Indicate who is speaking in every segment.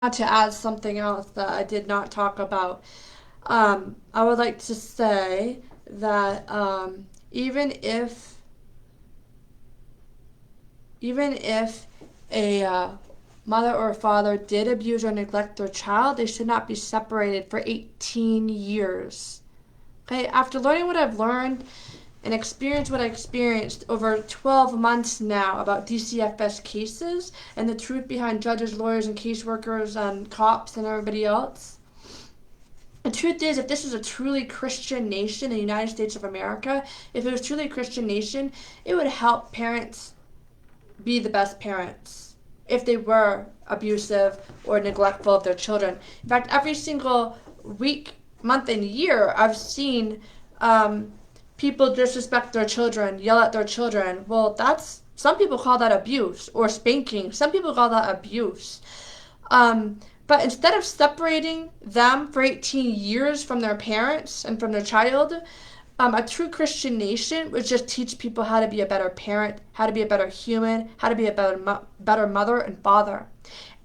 Speaker 1: To add something else that I did not talk about, I would like to say that even if even if a mother or father did abuse or neglect their child, they should not be separated for 18 years. Okay, after learning what I've learned and experienced what I experienced over 12 months now about DCFS cases and the truth behind judges, lawyers, and caseworkers and cops and everybody else, the truth is, if this was a truly Christian nation, the United States of America, if it was truly a Christian nation, it would help parents be the best parents if they were abusive or neglectful of their children. In fact, every single week, month, and year, I've seen people disrespect their children, yell at their children. Well, some people call that abuse or spanking. Some people call that abuse. But instead of separating them for 18 years from their parents and from their child, a true Christian nation would just teach people how to be a better parent, how to be a better human, how to be a better mother and father.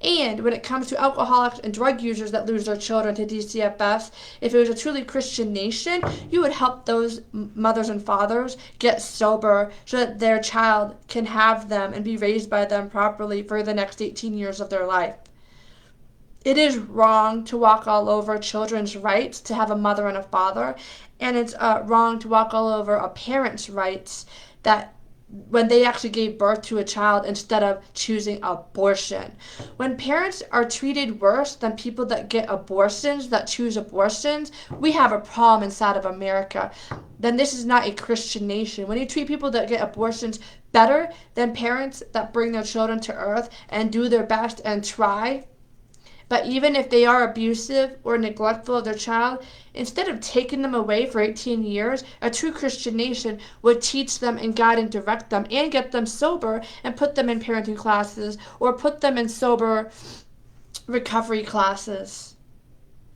Speaker 1: And when it comes to alcoholics and drug users that lose their children to DCFS, if it was a truly Christian nation, you would help those mothers and fathers get sober so that their child can have them and be raised by them properly for the next 18 years of their life. It is wrong to walk all over children's rights to have a mother and a father, and it's wrong to walk all over a parent's rights that when they actually gave birth to a child instead of choosing abortion. When parents are treated worse than people that get abortions, that choose abortions, we have a problem inside of America. Then this is not a Christian nation. When you treat people that get abortions better than parents that bring their children to earth and do their best and try, but even if they are abusive or neglectful of their child, instead of taking them away for 18 years, a true Christian nation would teach them and guide and direct them and get them sober and put them in parenting classes or put them in sober recovery classes.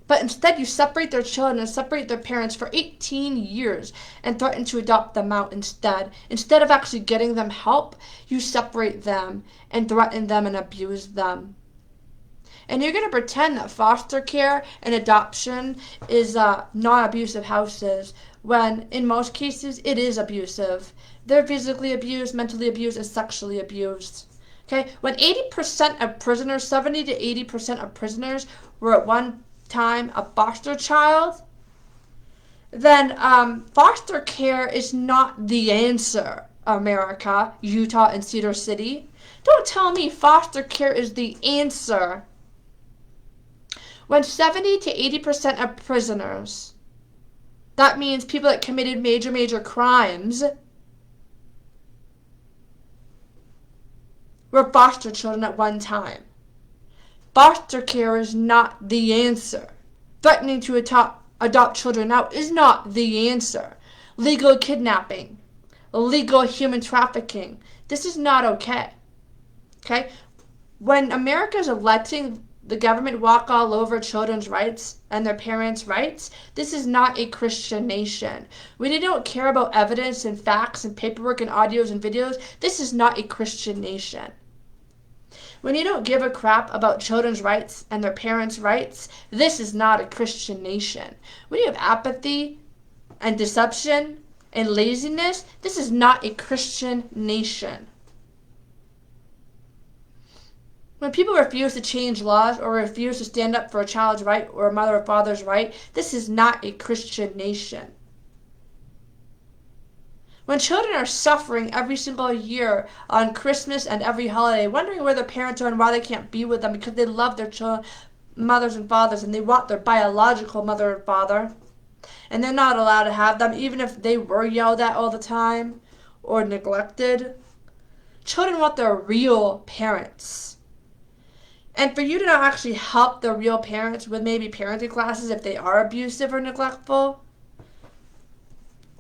Speaker 1: But instead, you separate their children and separate their parents for 18 years and threaten to adopt them out instead. Instead of actually getting them help, you separate them and threaten them and abuse them. And you're going to pretend that foster care and adoption is non-abusive houses when in most cases it is abusive. They're physically abused, mentally abused, and sexually abused. Okay, when 80% of prisoners, 70 to 80% of prisoners were at one time a foster child, then foster care is not the answer, America, Utah, and Cedar City. Don't tell me foster care is the answer. When 70 to 80% of prisoners, that means people that committed major crimes, were foster children at one time. Foster care is not the answer. Threatening to adopt children out is not the answer. Legal kidnapping, illegal human trafficking, this is not okay. Okay? When America is letting the government walk all over children's rights and their parents' rights, this is not a Christian nation. When they don't care about evidence and facts and paperwork and audios and videos, this is not a Christian nation. When you don't give a crap about children's rights and their parents' rights, this is not a Christian nation. When you have apathy and deception and laziness, this is not a Christian nation. When people refuse to change laws or refuse to stand up for a child's right or a mother or father's right, this is not a Christian nation. When children are suffering every single year on Christmas and every holiday, wondering where their parents are and why they can't be with them because they love their children, mothers and fathers, and they want their biological mother and father, and they're not allowed to have them even if they were yelled at all the time or neglected. Children want their real parents. And for you to not actually help the real parents with maybe parenting classes if they are abusive or neglectful,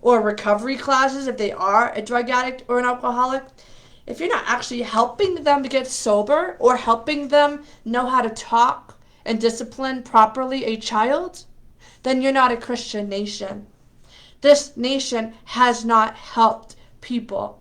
Speaker 1: or recovery classes if they are a drug addict or an alcoholic, if you're not actually helping them to get sober or helping them know how to talk and discipline properly a child, then you're not a Christian nation. This nation has not helped people.